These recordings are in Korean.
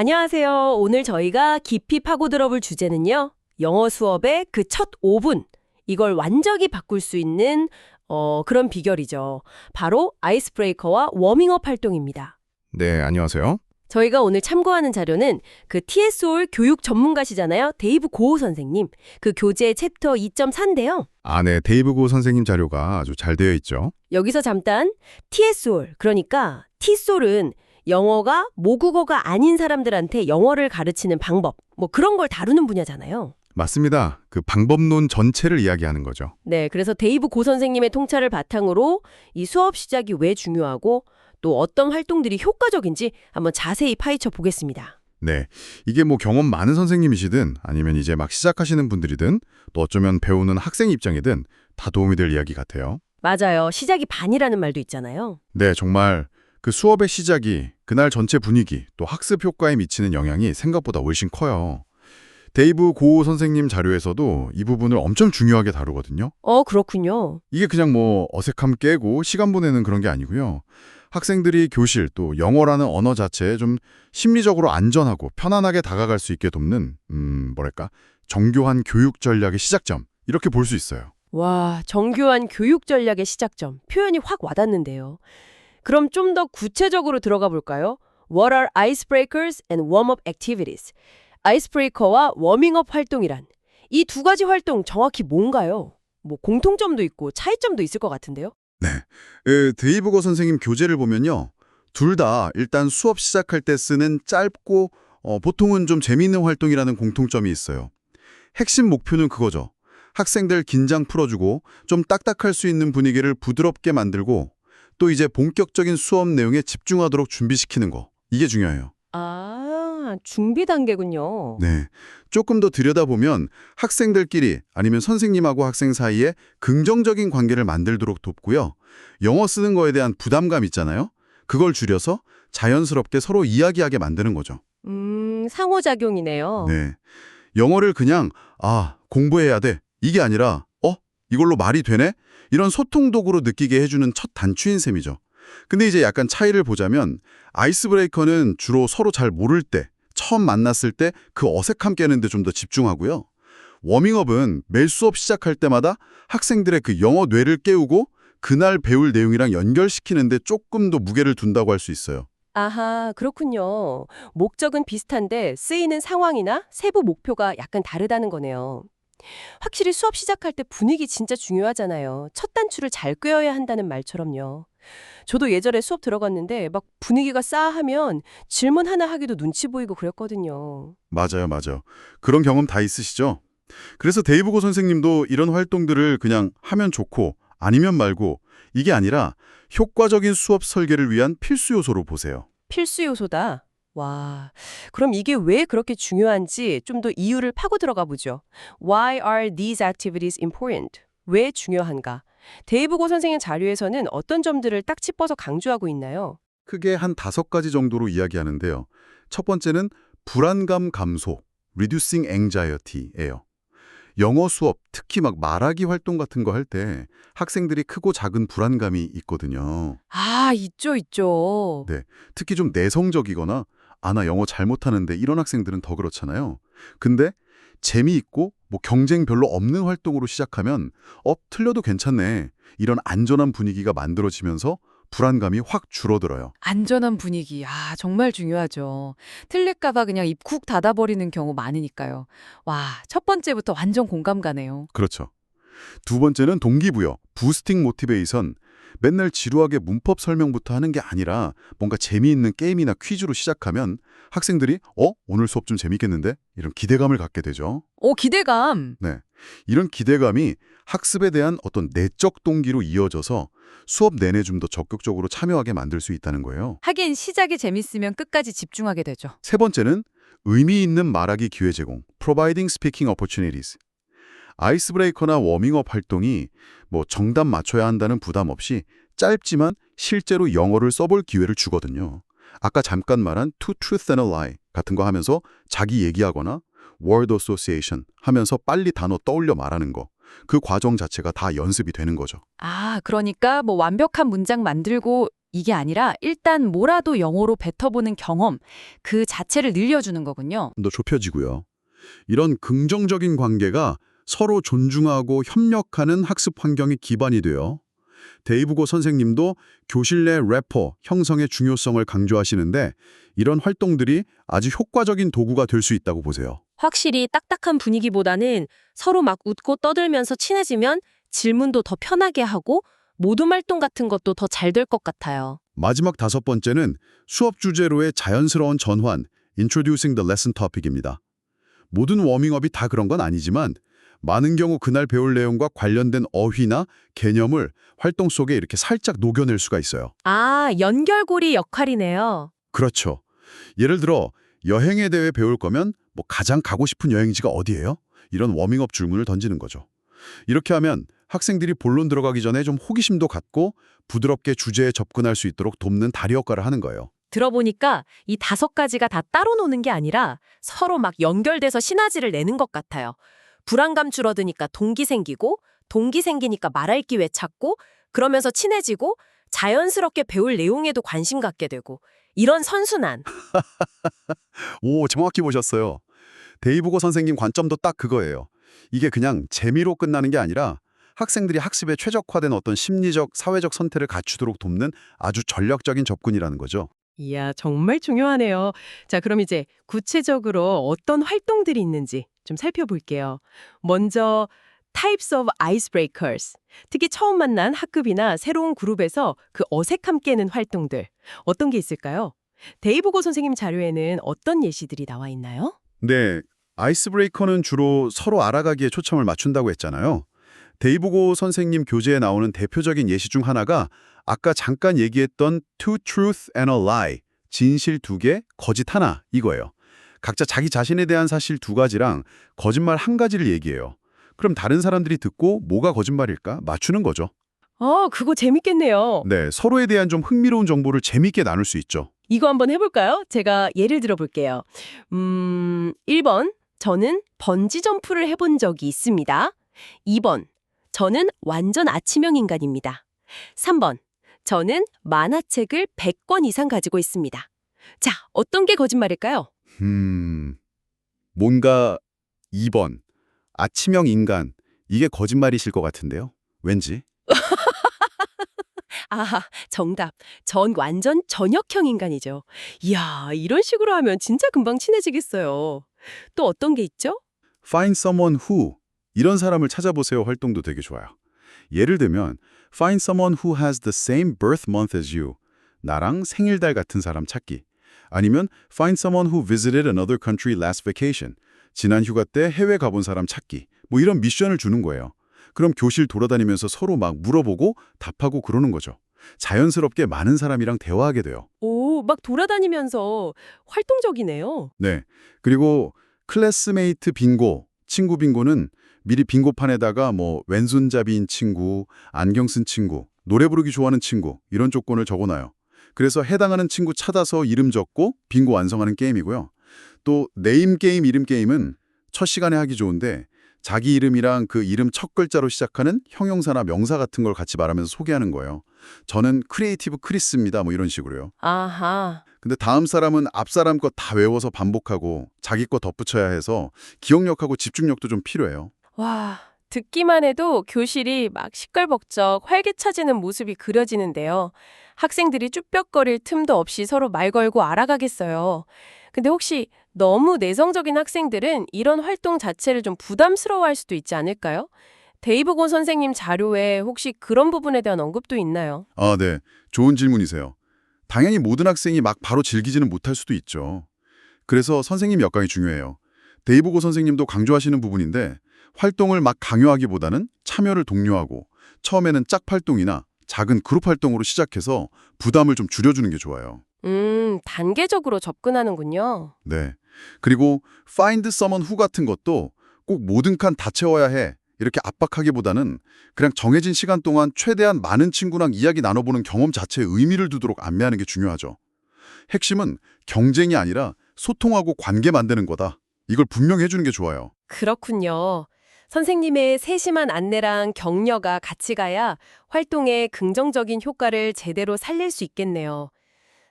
안녕하세요. 오늘 저희가 깊이 파고들어 볼 주제는요. 영어 수업의 그 첫 5분. 이걸 완전히 바꿀 수 있는 그런 비결이죠. 바로 아이스 브레이커와 워밍업 활동입니다. 네, 안녕하세요. 저희가 오늘 참고하는 자료는 그 TSOL 교육 전문가시잖아요. 데이브 고우 선생님. 그 교재 챕터 2.4인데요. 네, 데이브 고 선생님 자료가 아주 잘 되어 있죠. 여기서 잠깐 TSOL, 그러니까 T솔은 영어가 모국어가 아닌 사람들한테 영어를 가르치는 방법, 뭐 그런 걸 다루는 분야잖아요. 맞습니다. 그 방법론 전체를 이야기하는 거죠. 네, 그래서 데이브 고 선생님의 통찰을 바탕으로 이 수업 시작이 왜 중요하고 또 어떤 활동들이 효과적인지 한번 자세히 파헤쳐 보겠습니다. 네, 이게 뭐 경험 많은 선생님이시든 아니면 이제 막 시작하시는 분들이든 또 어쩌면 배우는 학생 입장이든 다 도움이 될 이야기 같아요. 맞아요. 시작이 반이라는 말도 있잖아요. 네, 정말 그 수업의 시작이 그날 전체 분위기 또 학습 효과에 미치는 영향이 생각보다 훨씬 커요. 데이브 고 선생님 자료에서도 이 부분을 엄청 중요하게 다루거든요. 그렇군요. 이게 그냥 뭐 어색함 깨고 시간 보내는 그런 게 아니고요. 학생들이 교실 또 영어라는 언어 자체에 좀 심리적으로 안전하고 편안하게 다가갈 수 있게 돕는 뭐랄까 정교한 교육 전략의 시작점 이렇게 볼 수 있어요. 와, 정교한 교육 전략의 시작점. 표현이 확 와닿는데요. 그럼 좀 더 구체적으로 들어가 볼까요? What are icebreakers and warm-up activities? 아이스브레이커와 워밍업 활동이란 이 두 가지 활동 정확히 뭔가요? 뭐 공통점도 있고 차이점도 있을 것 같은데요? 네. 데이브 고 선생님 교재를 보면요. 둘 다 일단 수업 시작할 때 쓰는 짧고 보통은 좀 재미있는 활동이라는 공통점이 있어요. 핵심 목표는 그거죠. 학생들 긴장 풀어주고 좀 딱딱할 수 있는 분위기를 부드럽게 만들고 또 이제 본격적인 수업 내용에 집중하도록 준비시키는 거. 이게 중요해요. 아, 준비 단계군요. 네. 조금 더 들여다보면 학생들끼리 아니면 선생님하고 학생 사이에 긍정적인 관계를 만들도록 돕고요. 영어 쓰는 거에 대한 부담감 있잖아요. 그걸 줄여서 자연스럽게 서로 이야기하게 만드는 거죠. 상호작용이네요. 네. 영어를 그냥 공부해야 돼. 이게 아니라 이걸로 말이 되네? 이런 소통 도구로 느끼게 해주는 첫 단추인 셈이죠. 근데 이제 약간 차이를 보자면 아이스 브레이커는 주로 서로 잘 모를 때, 처음 만났을 때 그 어색함 깨는 데 좀 더 집중하고요. 워밍업은 매일 수업 시작할 때마다 학생들의 그 영어 뇌를 깨우고 그날 배울 내용이랑 연결시키는 데 조금 더 무게를 둔다고 할 수 있어요. 아하, 그렇군요. 목적은 비슷한데 쓰이는 상황이나 세부 목표가 약간 다르다는 거네요. 확실히 수업 시작할 때 분위기 진짜 중요하잖아요. 첫 단추를 잘 꿰어야 한다는 말처럼요. 저도 예전에 수업 들어갔는데 막 분위기가 싸하면 질문 하나 하기도 눈치 보이고 그랬거든요. 맞아요, 맞아요. 그런 경험 다 있으시죠? 그래서 데이브 고 선생님도 이런 활동들을 그냥 하면 좋고 아니면 말고 이게 아니라 효과적인 수업 설계를 위한 필수 요소로 보세요. 필수 요소다. 와, 그럼 이게 왜 그렇게 중요한지 좀 더 이유를 파고 들어가 보죠. Why are these activities important? 왜 중요한가? 데이브 고 선생의 자료에서는 어떤 점들을 딱 짚어서 강조하고 있나요? 크게 한 5가지 정도로 이야기하는데요. 첫 번째는 불안감 감소, reducing anxiety예요. 영어 수업, 특히 막 말하기 활동 같은 거 할 때 학생들이 크고 작은 불안감이 있거든요. 아, 있죠. 네, 특히 좀 내성적이거나 나 영어 잘못하는데 이런 학생들은 더 그렇잖아요. 근데 재미있고 뭐 경쟁 별로 없는 활동으로 시작하면 틀려도 괜찮네. 이런 안전한 분위기가 만들어지면서 불안감이 확 줄어들어요. 안전한 분위기. 정말 중요하죠. 틀릴까 봐 그냥 입 쿡 닫아버리는 경우 많으니까요. 와, 첫 번째부터 완전 공감 가네요. 그렇죠. 두 번째는 동기부여, 부스팅 모티베이션. 맨날 지루하게 문법 설명부터 하는 게 아니라 뭔가 재미있는 게임이나 퀴즈로 시작하면 학생들이 오늘 수업 좀 재밌겠는데? 이런 기대감을 갖게 되죠. 기대감. 네. 이런 기대감이 학습에 대한 어떤 내적 동기로 이어져서 수업 내내 좀 더 적극적으로 참여하게 만들 수 있다는 거예요. 하긴 시작이 재밌으면 끝까지 집중하게 되죠. 세 번째는 의미 있는 말하기 기회 제공, providing speaking opportunities. 아이스 브레이커나 워밍업 활동이 뭐 정답 맞춰야 한다는 부담 없이 짧지만 실제로 영어를 써볼 기회를 주거든요. 아까 잠깐 말한 two truth and a lie 같은 거 하면서 자기 얘기하거나 word association 하면서 빨리 단어 떠올려 말하는 거. 그 과정 자체가 다 연습이 되는 거죠. 그러니까 뭐 완벽한 문장 만들고 이게 아니라 일단 뭐라도 영어로 뱉어보는 경험, 그 자체를 늘려주는 거군요. 더 좁혀지고요. 이런 긍정적인 관계가 서로 존중하고 협력하는 학습 환경이 기반이 돼요. 데이브고 선생님도 교실 내 래퍼 형성의 중요성을 강조하시는데 이런 활동들이 아주 효과적인 도구가 될 수 있다고 보세요. 확실히 딱딱한 분위기보다는 서로 막 웃고 떠들면서 친해지면 질문도 더 편하게 하고 모둠 활동 같은 것도 더 잘 될 것 같아요. 마지막 5번째는 수업 주제로의 자연스러운 전환, Introducing the Lesson Topic입니다. 모든 워밍업이 다 그런 건 아니지만 많은 경우 그날 배울 내용과 관련된 어휘나 개념을 활동 속에 이렇게 살짝 녹여낼 수가 있어요. 아, 연결고리 역할이네요. 그렇죠. 예를 들어 여행에 대해 배울 거면 뭐 가장 가고 싶은 여행지가 어디예요? 이런 워밍업 질문을 던지는 거죠. 이렇게 하면 학생들이 본론 들어가기 전에 좀 호기심도 갖고 부드럽게 주제에 접근할 수 있도록 돕는 다리 역할을 하는 거예요. 들어보니까 이 5가지가 다 따로 노는 게 아니라 서로 막 연결돼서 시너지를 내는 것 같아요. 불안감 줄어드니까 동기 생기고, 동기 생기니까 말할 기회 찾고, 그러면서 친해지고, 자연스럽게 배울 내용에도 관심 갖게 되고, 이런 선순환. 오, 정확히 보셨어요. 데이브고 선생님 관점도 딱 그거예요. 이게 그냥 재미로 끝나는 게 아니라 학생들이 학습에 최적화된 어떤 심리적, 사회적 선택을 갖추도록 돕는 아주 전략적인 접근이라는 거죠. 이야, 정말 중요하네요. 자, 그럼 이제 구체적으로 어떤 활동들이 있는지 좀 살펴볼게요. 먼저 Types of Icebreakers. 특히 처음 만난 학급이나 새로운 그룹에서 그 어색함 깨는 활동들. 어떤 게 있을까요? 데이브고 선생님 자료에는 어떤 예시들이 나와 있나요? 네, 아이스 브레이커는 주로 서로 알아가기에 초점을 맞춘다고 했잖아요. 데이브고 선생님 교재에 나오는 대표적인 예시 중 하나가 아까 잠깐 얘기했던 Two Truth and a Lie, 진실 2개, 거짓 하나 이거예요. 각자 자기 자신에 대한 사실 2가지랑 거짓말 1가지를 얘기해요. 그럼 다른 사람들이 듣고 뭐가 거짓말일까 맞추는 거죠. 그거 재밌겠네요. 네, 서로에 대한 좀 흥미로운 정보를 재밌게 나눌 수 있죠. 이거 한번 해볼까요? 제가 예를 들어볼게요. 1번, 저는 번지 점프를 해본 적이 있습니다. 2번, 저는 완전 아침형 인간입니다. 3번, 저는 만화책을 100권 이상 가지고 있습니다. 자, 어떤 게 거짓말일까요? 뭔가 2번, 아침형 인간, 이게 거짓말이실 것 같은데요? 왠지? 아, 정답. 전 완전 저녁형 인간이죠. 이야, 이런 식으로 하면 진짜 금방 친해지겠어요. 또 어떤 게 있죠? Find someone who, 이런 사람을 찾아보세요 활동도 되게 좋아요. 예를 들면 Find someone who has the same birth month as you. 나랑 생일달 같은 사람 찾기. 아니면 Find someone who visited another country last vacation. 지난 휴가 때 해외 가본 사람 찾기. 뭐 이런 미션을 주는 거예요. 그럼 교실 돌아다니면서 서로 막 물어보고 답하고 그러는 거죠. 자연스럽게 많은 사람이랑 대화하게 돼요. 오, 막 돌아다니면서 활동적이네요. 네. 그리고 클래스메이트 빙고, 친구 빙고는 미리 빙고판에다가 뭐 왼손잡이인 친구, 안경 쓴 친구, 노래 부르기 좋아하는 친구 이런 조건을 적어놔요. 그래서 해당하는 친구 찾아서 이름 적고 빙고 완성하는 게임이고요. 또 네임 게임, 이름 게임은 첫 시간에 하기 좋은데 자기 이름이랑 그 이름 첫 글자로 시작하는 형용사나 명사 같은 걸 같이 말하면서 소개하는 거예요. 저는 크리에이티브 크리스입니다. 뭐 이런 식으로요. 아하. 근데 다음 사람은 앞 사람 거 다 외워서 반복하고 자기 거 덧붙여야 해서 기억력하고 집중력도 좀 필요해요. 와, 듣기만 해도 교실이 막 시끌벅적 활기차지는 모습이 그려지는데요. 학생들이 쭈뼛거릴 틈도 없이 서로 말 걸고 알아가겠어요. 근데 혹시 너무 내성적인 학생들은 이런 활동 자체를 좀 부담스러워할 수도 있지 않을까요? 데이브고 선생님 자료에 혹시 그런 부분에 대한 언급도 있나요? 아, 네. 좋은 질문이세요. 당연히 모든 학생이 막 바로 즐기지는 못할 수도 있죠. 그래서 선생님 역량이 중요해요. 데이브고 선생님도 강조하시는 부분인데 활동을 막 강요하기보다는 참여를 독려하고 처음에는 짝활동이나 작은 그룹 활동으로 시작해서 부담을 좀 줄여주는 게 좋아요. 단계적으로 접근하는군요. 네. 그리고 find someone who 같은 것도 꼭 모든 칸 다 채워야 해. 이렇게 압박하기보다는 그냥 정해진 시간 동안 최대한 많은 친구랑 이야기 나눠보는 경험 자체에 의미를 두도록 안내하는 게 중요하죠. 핵심은 경쟁이 아니라 소통하고 관계 만드는 거다. 이걸 분명히 해주는 게 좋아요. 그렇군요. 선생님의 세심한 안내랑 격려가 같이 가야 활동에 긍정적인 효과를 제대로 살릴 수 있겠네요.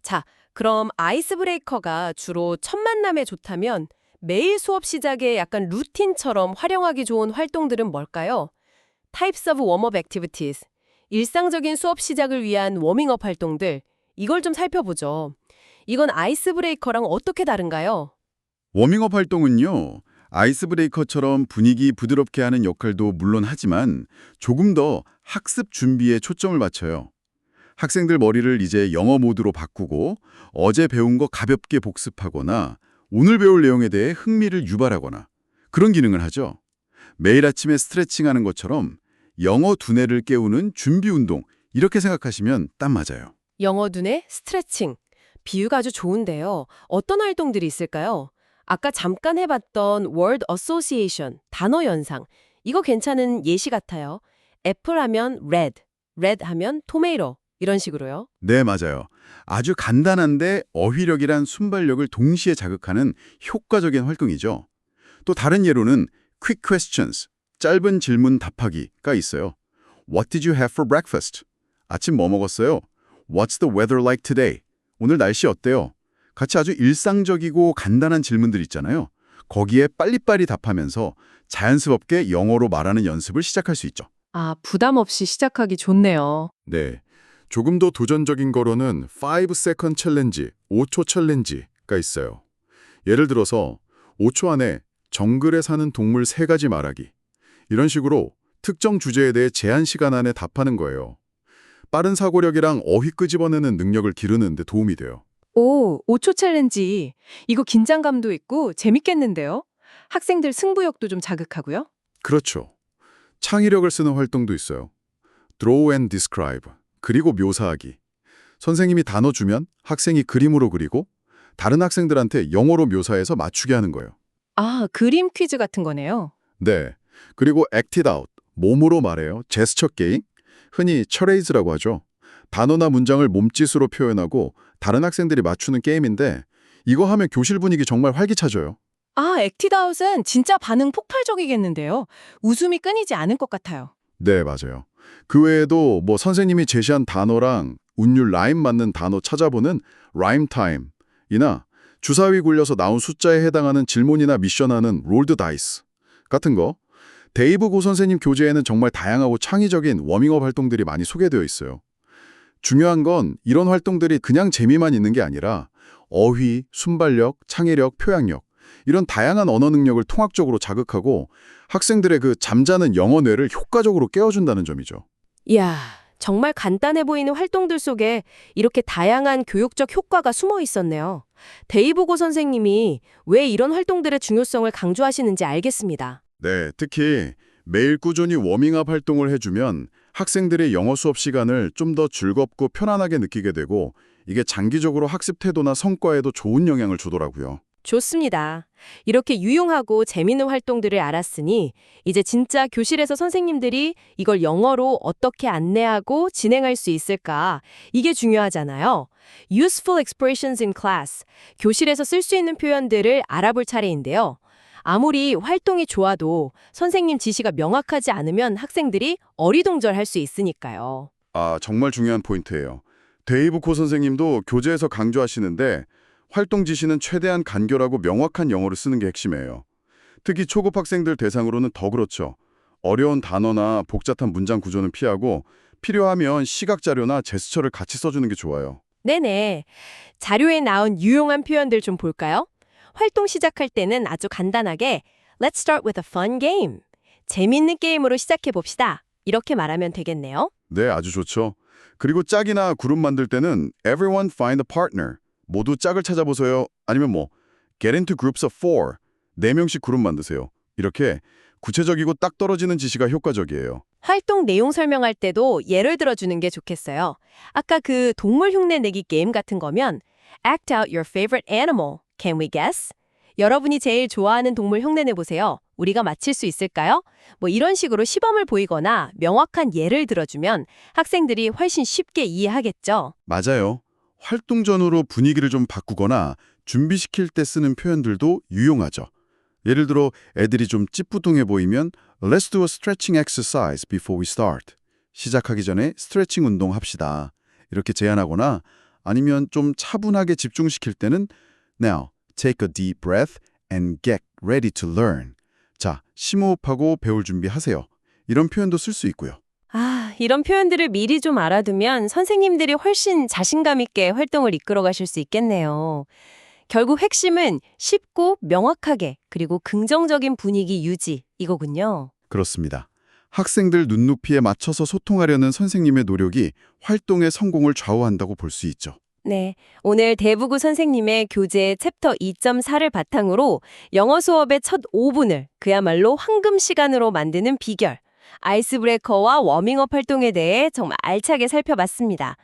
자, 그럼 아이스 브레이커가 주로 첫 만남에 좋다면 매일 수업 시작에 약간 루틴처럼 활용하기 좋은 활동들은 뭘까요? Types of warm-up activities. 일상적인 수업 시작을 위한 워밍업 활동들. 이걸 좀 살펴보죠. 이건 아이스 브레이커랑 어떻게 다른가요? 워밍업 활동은요, 아이스 브레이커처럼 분위기 부드럽게 하는 역할도 물론 하지만 조금 더 학습 준비에 초점을 맞춰요. 학생들 머리를 이제 영어 모드로 바꾸고 어제 배운 거 가볍게 복습하거나 오늘 배울 내용에 대해 흥미를 유발하거나 그런 기능을 하죠. 매일 아침에 스트레칭하는 것처럼 영어 두뇌를 깨우는 준비 운동, 이렇게 생각하시면 딱 맞아요. 영어 두뇌 스트레칭. 비유가 아주 좋은데요. 어떤 활동들이 있을까요? 아까 잠깐 해봤던 word association, 단어 연상. 이거 괜찮은 예시 같아요. 애플 하면 red, red 하면 tomato. 이런 식으로요. 네, 맞아요. 아주 간단한데 어휘력이란 순발력을 동시에 자극하는 효과적인 활동이죠. 또 다른 예로는 quick questions, 짧은 질문 답하기가 있어요. What did you have for breakfast? 아침 뭐 먹었어요? What's the weather like today? 오늘 날씨 어때요? 같이 아주 일상적이고 간단한 질문들 있잖아요. 거기에 빨리빨리 답하면서 자연스럽게 영어로 말하는 연습을 시작할 수 있죠. 아, 부담 없이 시작하기 좋네요. 네. 조금 더 도전적인 거로는 5second 챌린지, 5초 챌린지가 있어요. 예를 들어서 5초 안에 정글에 사는 동물 3가지 말하기. 이런 식으로 특정 주제에 대해 제한 시간 안에 답하는 거예요. 빠른 사고력이랑 어휘 끄집어내는 능력을 기르는 데 도움이 돼요. 오, 5초 챌린지. 이거 긴장감도 있고 재밌겠는데요? 학생들 승부욕도 좀 자극하고요. 그렇죠. 창의력을 쓰는 활동도 있어요. Draw and describe. 그리고 묘사하기. 선생님이 단어 주면 학생이 그림으로 그리고 다른 학생들한테 영어로 묘사해서 맞추게 하는 거예요. 아, 그림 퀴즈 같은 거네요. 네. 그리고 act it out. 몸으로 말해요. 제스처 게임. 흔히 처레이즈라고 하죠. 단어나 문장을 몸짓으로 표현하고 다른 학생들이 맞추는 게임인데 이거 하면 교실 분위기 정말 활기차져요. 아, 액티드아웃은 진짜 반응 폭발적이겠는데요. 웃음이 끊이지 않을 것 같아요. 네, 맞아요. 그 외에도 선생님이 제시한 단어랑 운율 라임 맞는 단어 찾아보는 라임 타임이나 주사위 굴려서 나온 숫자에 해당하는 질문이나 미션하는 롤드 다이스 같은 거. 데이브 고 선생님 교재에는 정말 다양하고 창의적인 워밍업 활동들이 많이 소개되어 있어요. 중요한 건 이런 활동들이 그냥 재미만 있는 게 아니라 어휘, 순발력, 창의력, 표현력 이런 다양한 언어 능력을 통합적으로 자극하고 학생들의 그 잠자는 영어 뇌를 효과적으로 깨워준다는 점이죠. 이야, 정말 간단해 보이는 활동들 속에 이렇게 다양한 교육적 효과가 숨어 있었네요. 데이브고 선생님이 왜 이런 활동들의 중요성을 강조하시는지 알겠습니다. 네, 특히 매일 꾸준히 워밍업 활동을 해주면 학생들의 영어 수업 시간을 좀 더 즐겁고 편안하게 느끼게 되고 이게 장기적으로 학습 태도나 성과에도 좋은 영향을 주더라고요. 좋습니다. 이렇게 유용하고 재미있는 활동들을 알았으니 이제 진짜 교실에서 선생님들이 이걸 영어로 어떻게 안내하고 진행할 수 있을까? 이게 중요하잖아요. Useful expressions in class. 교실에서 쓸 수 있는 표현들을 알아볼 차례인데요. 아무리 활동이 좋아도 선생님 지시가 명확하지 않으면 학생들이 어리둥절할 수 있으니까요. 아, 정말 중요한 포인트예요. 데이브 코 선생님도 교재에서 강조하시는데 활동 지시는 최대한 간결하고 명확한 영어를 쓰는 게 핵심이에요. 특히 초급 학생들 대상으로는 더 그렇죠. 어려운 단어나 복잡한 문장 구조는 피하고 필요하면 시각 자료나 제스처를 같이 써주는 게 좋아요. 네네. 자료에 나온 유용한 표현들 좀 볼까요? 활동 시작할 때는 아주 간단하게 Let's start with a fun game. 재밌는 게임으로 시작해 봅시다. 이렇게 말하면 되겠네요. 네, 아주 좋죠. 그리고 짝이나 그룹 만들 때는 Everyone find a partner. 모두 짝을 찾아보세요. 아니면 Get into groups of 4. 4명씩 그룹 만드세요. 이렇게 구체적이고 딱 떨어지는 지시가 효과적이에요. 활동 내용 설명할 때도 예를 들어주는 게 좋겠어요. 아까 그 동물 흉내 내기 게임 같은 거면 Act out your favorite animal. Can we guess? 여러분이 제일 좋아하는 동물 흉내 내보세요. 우리가 맞힐 수 있을까요? 이런 식으로 시범을 보이거나 명확한 예를 들어주면 학생들이 훨씬 쉽게 이해하겠죠. 맞아요. 활동 전후로 분위기를 좀 바꾸거나 준비시킬 때 쓰는 표현들도 유용하죠. 예를 들어 애들이 좀 찌뿌둥해 보이면 Let's do a stretching exercise before we start. 시작하기 전에 스트레칭 운동 합시다. 이렇게 제안하거나 아니면 좀 차분하게 집중시킬 때는 Now, take a deep breath and get ready to learn. 자, 심호흡하고 배울 준비하세요. 이런 표현도 쓸 수 있고요. 아, 이런 표현들을 미리 좀 알아두면 선생님들이 훨씬 자신감 있게 활동을 이끌어 가실 수 있겠네요. 결국 핵심은 쉽고 명확하게 그리고 긍정적인 분위기 유지 이거군요. 그렇습니다. 학생들 눈높이에 맞춰서 소통하려는 선생님의 노력이 활동의 성공을 좌우한다고 볼 수 있죠. 네, 오늘 대부구 선생님의 교재 챕터 2.4를 바탕으로 영어 수업의 첫 5분을 그야말로 황금 시간으로 만드는 비결, 아이스 브레이커와 워밍업 활동에 대해 정말 알차게 살펴봤습니다.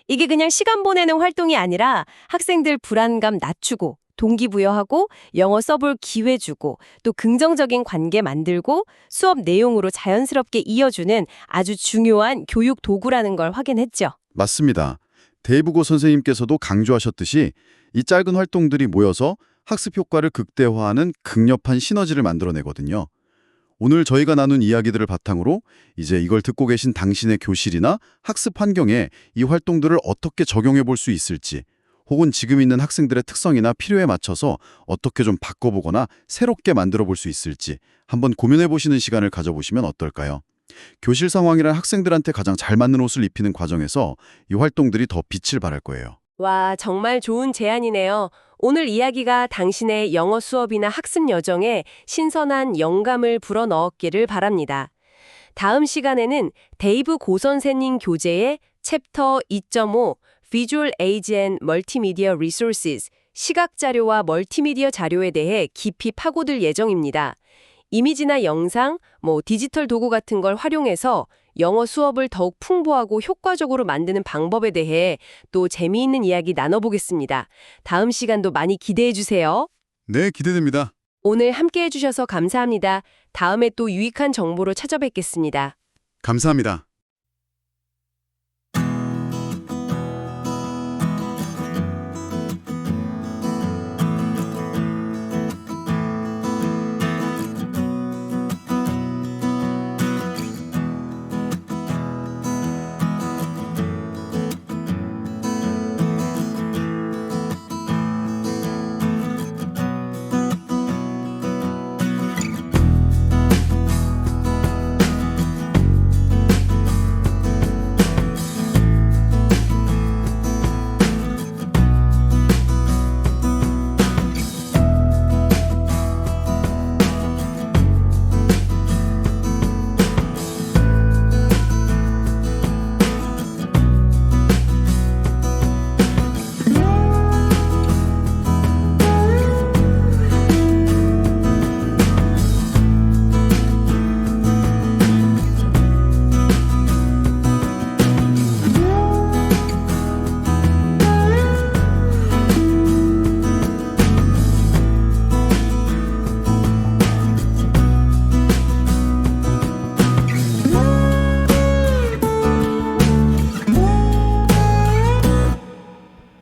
이게 그냥 시간 보내는 활동이 아니라 학생들 불안감 낮추고 동기부여하고 영어 써볼 기회 주고 또 긍정적인 관계 만들고 수업 내용으로 자연스럽게 이어주는 아주 중요한 교육 도구라는 걸 확인했죠. 맞습니다. 대부고 선생님께서도 강조하셨듯이 이 짧은 활동들이 모여서 학습 효과를 극대화하는 극렬한 시너지를 만들어내거든요. 오늘 저희가 나눈 이야기들을 바탕으로 이제 이걸 듣고 계신 당신의 교실이나 학습 환경에 이 활동들을 어떻게 적용해 볼 수 있을지, 혹은 지금 있는 학생들의 특성이나 필요에 맞춰서 어떻게 좀 바꿔보거나 새롭게 만들어 볼 수 있을지 한번 고민해 보시는 시간을 가져보시면 어떨까요? 교실 상황이란 학생들한테 가장 잘 맞는 옷을 입히는 과정에서 이 활동들이 더 빛을 발할 거예요. 와, 정말 좋은 제안이네요. 오늘 이야기가 당신의 영어 수업이나 학습 여정에 신선한 영감을 불어넣었기를 바랍니다. 다음 시간에는 데이브 고 선생님 교재의 챕터 2.5 Visual Aids and Multimedia Resources 시각 자료와 멀티미디어 자료에 대해 깊이 파고들 예정입니다. 이미지나 영상, 디지털 도구 같은 걸 활용해서 영어 수업을 더욱 풍부하고 효과적으로 만드는 방법에 대해 또 재미있는 이야기 나눠보겠습니다. 다음 시간도 많이 기대해 주세요. 네, 기대됩니다. 오늘 함께 해주셔서 감사합니다. 다음에 또 유익한 정보로 찾아뵙겠습니다. 감사합니다.